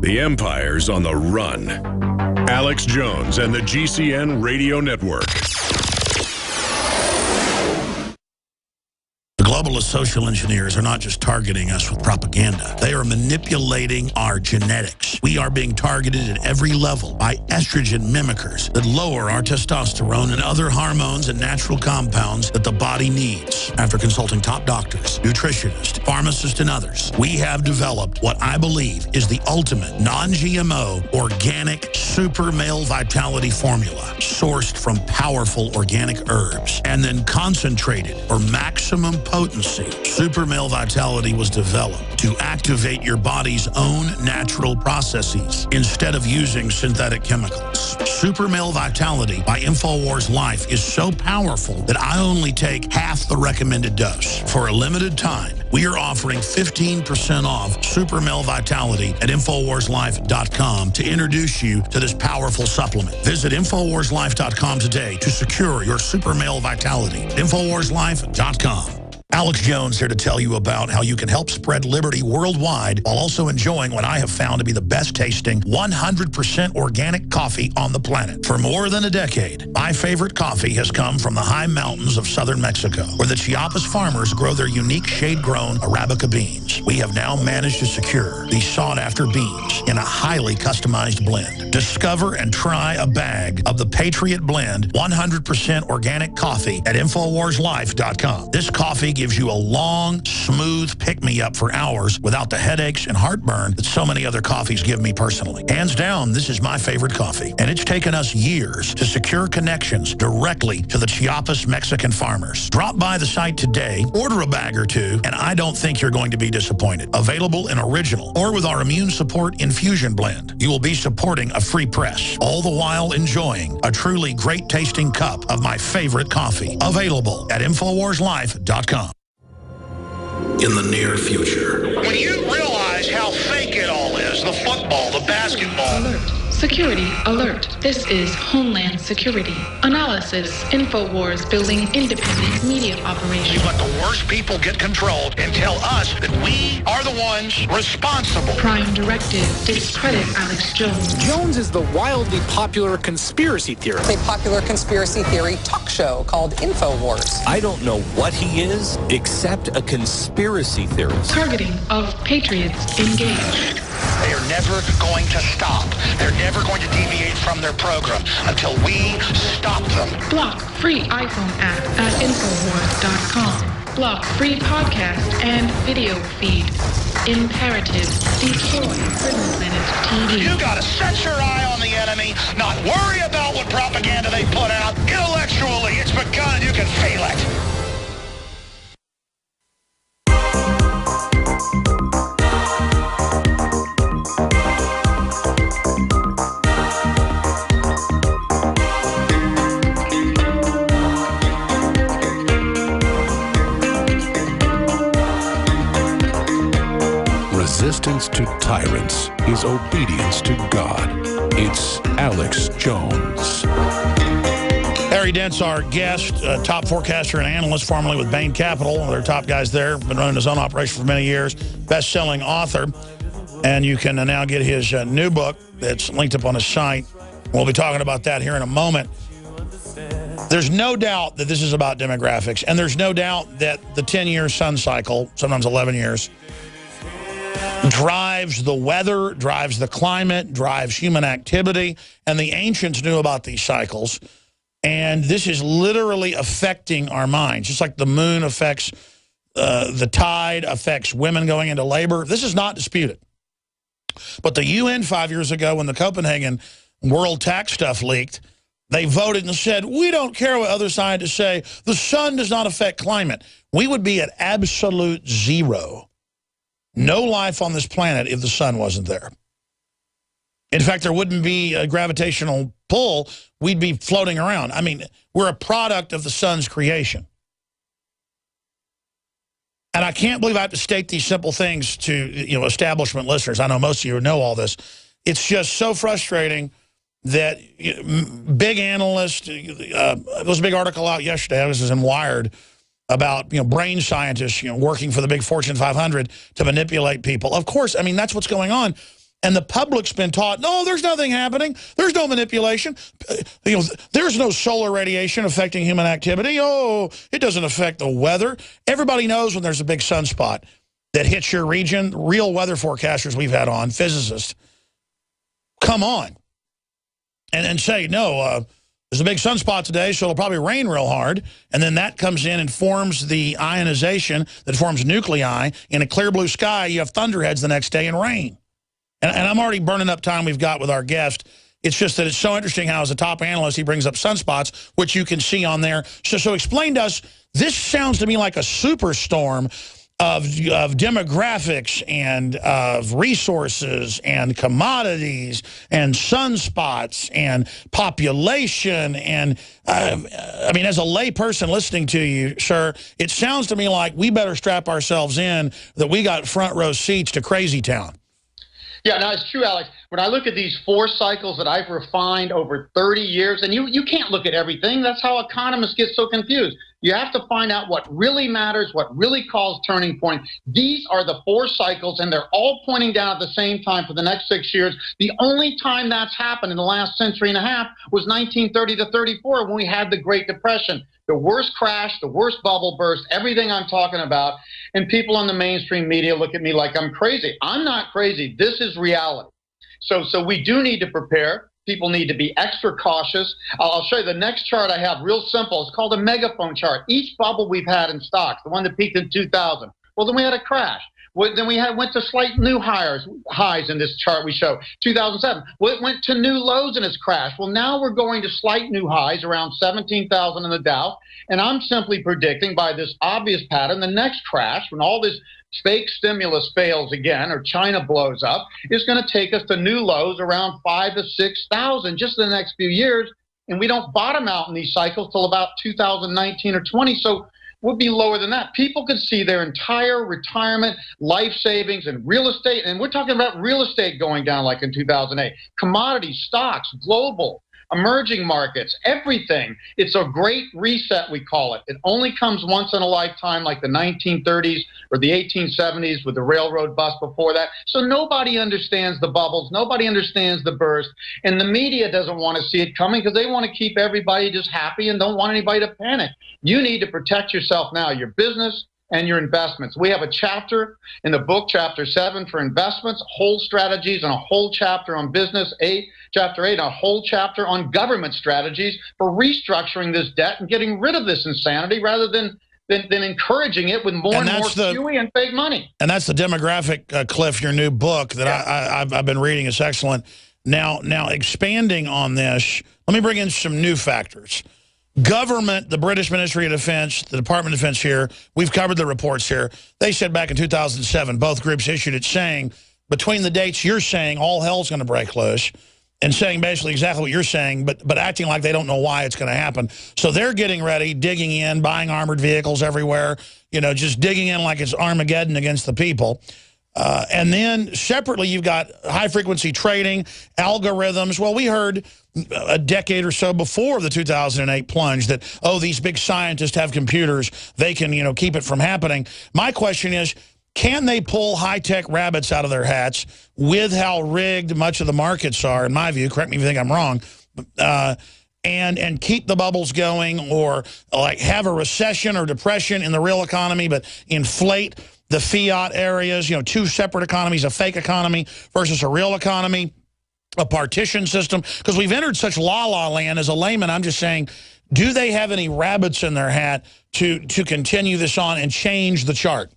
The Empire's on the run. Alex Jones and the GCN Radio Network. Globalist social engineers are not just targeting us with propaganda. They are manipulating our genetics. We are being targeted at every level by estrogen mimickers that lower our testosterone and other hormones and natural compounds that the body needs. After consulting top doctors, nutritionists, pharmacists, and others, we have developed what I believe is the ultimate non-GMO organic super male vitality formula sourced from powerful organic herbs and then concentrated for maximum potency. Super Male Vitality was developed to activate your body's own natural processes instead of using synthetic chemicals. Super Male Vitality by InfoWars Life is so powerful that I only take half the recommended dose. For a limited time, we are offering 15% off Super Male Vitality at InfoWarsLife.com to introduce you to this powerful supplement. Visit InfoWarsLife.com today to secure your Super Male Vitality. InfoWarsLife.com. Alex Jones here to tell you about how you can help spread liberty worldwide while also enjoying what I have found to be the best tasting 100% organic coffee on the planet. For more than a decade, my favorite coffee has come from the high mountains of southern Mexico, where the Chiapas farmers grow their unique shade-grown Arabica beans. We have now managed to secure these sought-after beans in a highly customized blend. Discover and try a bag of the Patriot Blend 100% organic coffee at InfoWarsLife.com. This coffee gives you a long, smooth pick-me-up for hours without the headaches and heartburn that so many other coffees give me personally. Hands down, this is my favorite coffee, and it's taken us years to secure connections directly to the Chiapas Mexican farmers. Drop by the site today, order a bag or two, and I don't think you're going to be disappointed. Available in original or with our immune support infusion blend. You will be supporting a free press, all the while enjoying a truly great-tasting cup of my favorite coffee. Available at InfoWarsLife.com. In the near future. When you realize how fake it all is, the football, the basketball. Alert. Security alert. This is Homeland Security. Analysis. InfoWars building independent media operation. We let the worst people get control and tell us that we are the ones responsible. Prime directive. Discredit Alex Jones. Jones is the wildly popular conspiracy theorist. A popular conspiracy theory talk show called InfoWars. I don't know what he is except a conspiracy theorist. Targeting of patriots engaged. They are never going to stop. They're never going to deviate from their program until we stop them. Block free iPhone app at Infowars.com. Block free podcast and video feed. Imperative. Destroy Prison Planet TV. You gotta set your eye on the enemy, not worry about what propaganda they put out. Intellectually, it's begun. You can feel it. Resistance to tyrants is obedience to God. It's Alex Jones. Harry Dent's our guest, top forecaster and analyst, formerly with Bain Capital, one of their top guys there, been running his own operation for many years, best-selling author. And you can now get his new book that's linked up on his site. We'll be talking about that here in a moment. There's no doubt that this is about demographics, and there's no doubt that the 10-year sun cycle, sometimes 11 years, drives the weather, drives the climate, drives human activity, and the ancients knew about these cycles, and this is literally affecting our minds, just like the moon affects the tide, affects women going into labor. This is not disputed. But the UN 5 years ago, when the Copenhagen World Tax stuff leaked, they voted and said, we don't care what other scientists say, the sun does not affect climate. We would be at absolute zero. No life on this planet if the sun wasn't there. In fact, there wouldn't be a gravitational pull. We'd be floating around. I mean, we're a product of the sun's creation. And I can't believe I have to state these simple things to, establishment listeners. I know most of you know all this. It's just so frustrating that big analysts, there was a big article out yesterday, I was in Wired, about brain scientists working for the big Fortune 500 to manipulate people. Of course, I mean, that's what's going on. And the public's been taught, no, there's nothing happening. There's no manipulation. There's no solar radiation affecting human activity. Oh, it doesn't affect the weather. Everybody knows when there's a big sunspot that hits your region. Real weather forecasters we've had on, physicists, come on and say, no, there's a big sunspot today, so it'll probably rain real hard. And then that comes in and forms the ionization that forms nuclei. In a clear blue sky, you have thunderheads the next day and rain. And I'm already burning up time we've got with our guest. It's just that it's so interesting how, as a top analyst, he brings up sunspots, which you can see on there. So explain to us, this sounds to me like a superstorm of demographics and of resources and commodities and sunspots and population. And I mean, as a lay person listening to you, sir, it sounds to me like we better strap ourselves in, that we got front row seats to crazy town. Yeah, no, it's true, Alex. When I look at these 4 cycles that I've refined over 30 years, and you can't look at everything. That's how economists get so confused. You have to find out what really matters, what really calls turning point. These are the 4 cycles, and they're all pointing down at the same time for the next 6 years. The only time that's happened in the last century and a half was 1930 to 34, when we had the Great Depression. The worst crash, the worst bubble burst, everything I'm talking about. And people on the mainstream media look at me like I'm crazy. I'm not crazy. This is reality. So we do need to prepare. People need to be extra cautious. I'll show you the next chart I have, real simple. It's called a megaphone chart. Each bubble we've had in stocks, the one that peaked in 2000, well, then we had a crash. Then we went to slight new highs in this chart we show. 2007, well, it went to new lows in its crash. Well, now we're going to slight new highs around 17,000 in the Dow. And I'm simply predicting, by this obvious pattern, the next crash, when all this fake stimulus fails again or China blows up, is going to take us to new lows around 5,000 to 6,000 just in the next few years. And we don't bottom out in these cycles till about 2019 or 20. So would be lower than that. People could see their entire retirement, life savings, and real estate. And we're talking about real estate going down like in 2008. Commodities, stocks, global, emerging markets, everything. It's a great reset, we call it. It only comes once in a lifetime, like the 1930s or the 1870s with the railroad bust before that. So nobody understands the bubbles. Nobody understands the burst. And the media doesn't want to see it coming because they want to keep everybody just happy and don't want anybody to panic. You need to protect yourself now, your business and your investments. We have a chapter in the book, Chapter 7, for investments, whole strategies, and a whole chapter on business, Chapter 8, a whole chapter on government strategies for restructuring this debt and getting rid of this insanity rather than encouraging it with more and more QE and fake money. And that's the demographic, Cliff, your new book that I've been reading. It's excellent. Now, expanding on this, let me bring in some new factors. Government, the British Ministry of Defense, the Department of Defense here, we've covered the reports here. They said back in 2007, both groups issued it saying, between the dates you're saying, all hell's going to break loose, and saying basically exactly what you're saying, but acting like they don't know why it's going to happen. So they're getting ready, digging in, buying armored vehicles everywhere, you know, just digging in like it's Armageddon against the people. And then separately, you've got high-frequency trading, algorithms. Well, we heard a decade or so before the 2008 plunge that, oh, these big scientists have computers. They can, you know, keep it from happening. My question is, can they pull high-tech rabbits out of their hats with how rigged much of the markets are, in my view, correct me if you think I'm wrong, and keep the bubbles going, or like have a recession or depression in the real economy but inflate the fiat areas, you know, 2 separate economies, a fake economy versus a real economy, a partition system? Because we've entered such la-la land. As a layman, I'm just saying, do they have any rabbits in their hat to continue this on and change the chart?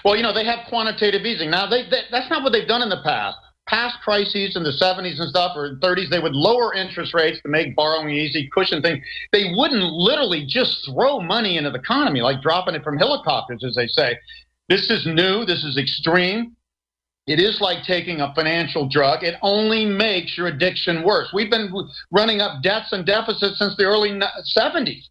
Well, you know, they have quantitative easing. Now, that's not what they've done in the past. Past crises in the 70s and stuff, or 30s, they would lower interest rates to make borrowing easy, cushion things. They wouldn't literally just throw money into the economy, like dropping it from helicopters, as they say. This is new. This is extreme. It is like taking a financial drug. It only makes your addiction worse. We've been running up debts and deficits since the early 70s.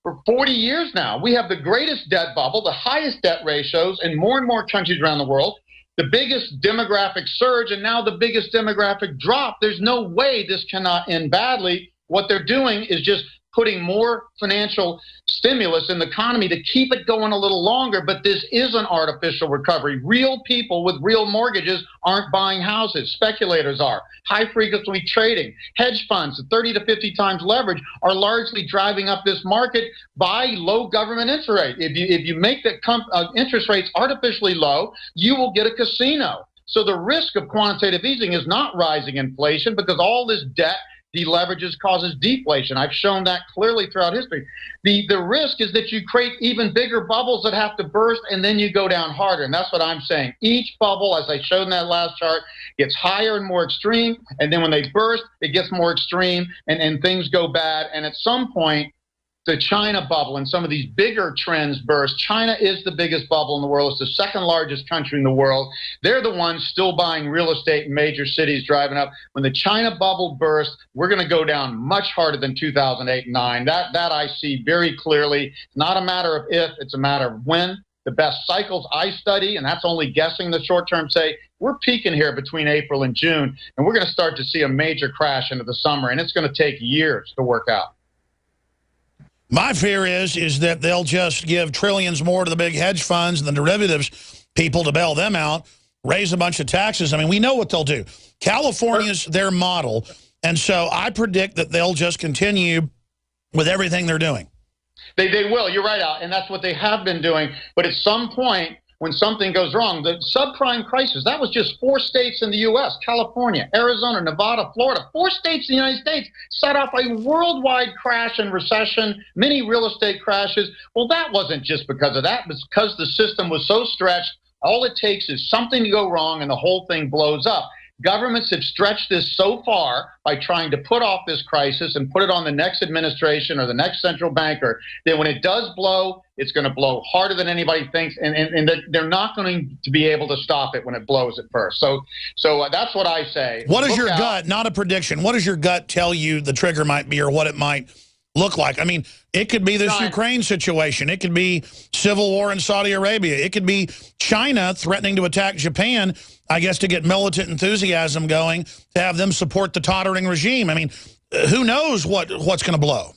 For 40 years now, we have the greatest debt bubble, the highest debt ratios in more and more countries around the world, the biggest demographic surge, and now the biggest demographic drop. There's no way this cannot end badly. What they're doing is just putting more financial stimulus in the economy to keep it going a little longer, but this is an artificial recovery. Real people with real mortgages aren't buying houses. Speculators are. High-frequency trading, hedge funds at 30 to 50 times leverage are largely driving up this market by low government interest rate. If you make the interest rates artificially low, you will get a casino. So the risk of quantitative easing is not rising inflation because all this debt deleverages causes deflation. I've shown that clearly throughout history. The risk is that you create even bigger bubbles that have to burst, and then you go down harder. And that's what I'm saying. Each bubble, as I showed in that last chart, gets higher and more extreme. And then when they burst, it gets more extreme, and things go bad. And at some point, the China bubble and some of these bigger trends burst. China is the biggest bubble in the world. It's the second largest country in the world. They're the ones still buying real estate in major cities, driving up. When the China bubble bursts, we're going to go down much harder than 2008 and 9. That I see very clearly. It's not a matter of if, it's a matter of when. The best cycles I study, and that's only guessing the short term, say we're peaking here between April and June, and we're going to start to see a major crash into the summer, and it's going to take years to work out. My fear is that they'll just give trillions more to the big hedge funds and the derivatives people to bail them out, raise a bunch of taxes. I mean, we know what they'll do. California's their model, and so I predict that they'll just continue with everything they're doing. They will. You're right, Al, and that's what they have been doing. But at some point, when something goes wrong, the subprime crisis, that was just 4 states in the U.S., California, Arizona, Nevada, Florida, 4 states in the United States set off a worldwide crash and recession, many real estate crashes. Well, that wasn't just because of that. It was because the system was so stretched. All it takes is something to go wrong and the whole thing blows up. Governments have stretched this so far by trying to put off this crisis and put it on the next administration or the next central banker that when it does blow, it's going to blow harder than anybody thinks, and they're not going to be able to stop it when it blows at first. So that's what I say. What is your gut, not a prediction, what does your gut tell you the trigger might be or what it might look like? I mean, it could be this Ukraine situation. It could be civil war in Saudi Arabia. It could be China threatening to attack Japan, I guess, to get militant enthusiasm going, to have them support the tottering regime. I mean, who knows what's going to blow?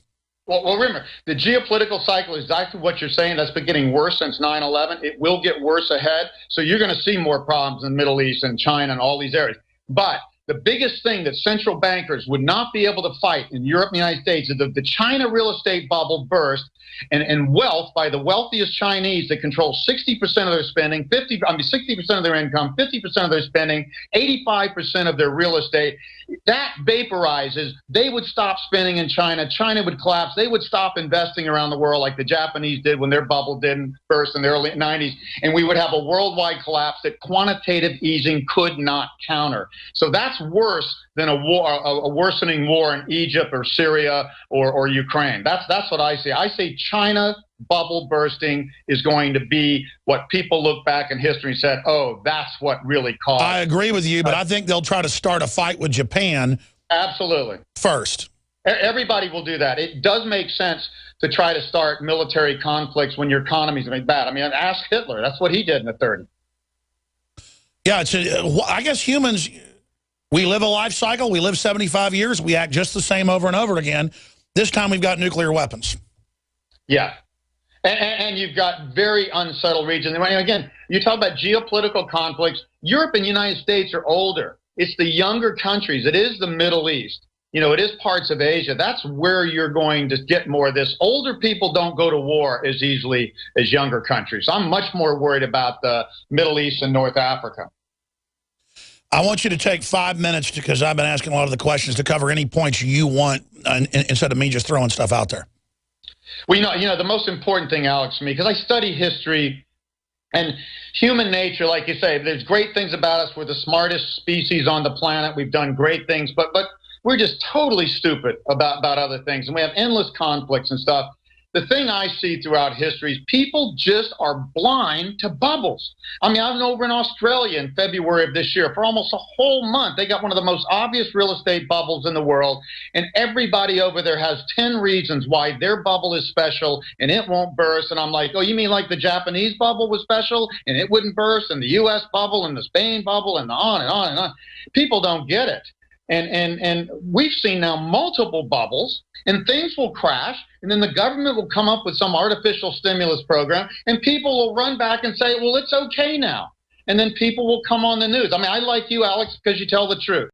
Well, remember, the geopolitical cycle is exactly what you're saying. That's been getting worse since 9/11. It will get worse ahead. So you're going to see more problems in the Middle East and China and all these areas. But the biggest thing that central bankers would not be able to fight in Europe and the United States is that the China real estate bubble burst and wealth by the wealthiest Chinese that control 60% of their spending, 60% of their income, 50% of their spending, 85% of their real estate. That vaporizes. They would stop spending in China. China would collapse. They would stop investing around the world like the Japanese did when their bubble didn't burst in the early 90s. And we would have a worldwide collapse that quantitative easing could not counter. So that's worse than a worsening war in Egypt or Syria or Ukraine. That's what I see. I say China bubble bursting is going to be what people look back in history and said, oh, that's what really caused. I agree with you, but I think they'll try to start a fight with Japan. Absolutely. First. Everybody will do that. It does make sense to try to start military conflicts when your economy's bad. I mean, ask Hitler. That's what he did in the 30s. Yeah, I guess humans, we live a life cycle. We live 75 years. We act just the same over and over again. This time we've got nuclear weapons. Yeah. And you've got very unsettled regions. And again, you talk about geopolitical conflicts. Europe and the United States are older. It's the younger countries. It is the Middle East. You know, it is parts of Asia. That's where you're going to get more of this. Older people don't go to war as easily as younger countries. I'm much more worried about the Middle East and North Africa. I want you to take 5 minutes, because I've been asking a lot of the questions, to cover any points you want instead of me just throwing stuff out there. Well, you know, the most important thing, Alex, for me, because I study history and human nature, like you say, there's great things about us. We're the smartest species on the planet. We've done great things, but we're just totally stupid about other things. And we have endless conflicts and stuff. The thing I see throughout history is people just are blind to bubbles. I mean, I was over in Australia in February of this year for almost a whole month. They got one of the most obvious real estate bubbles in the world, and everybody over there has 10 reasons why their bubble is special and it won't burst. And I'm like, oh, you mean like the Japanese bubble was special and it wouldn't burst, and the U.S. bubble and the Spain bubble and on and on and on? People don't get it. And we've seen now multiple bubbles, and things will crash, and then the government will come up with some artificial stimulus program, and people will run back and say, well, it's okay now. And then people will come on the news. I mean, I like you, Alex, because you tell the truth.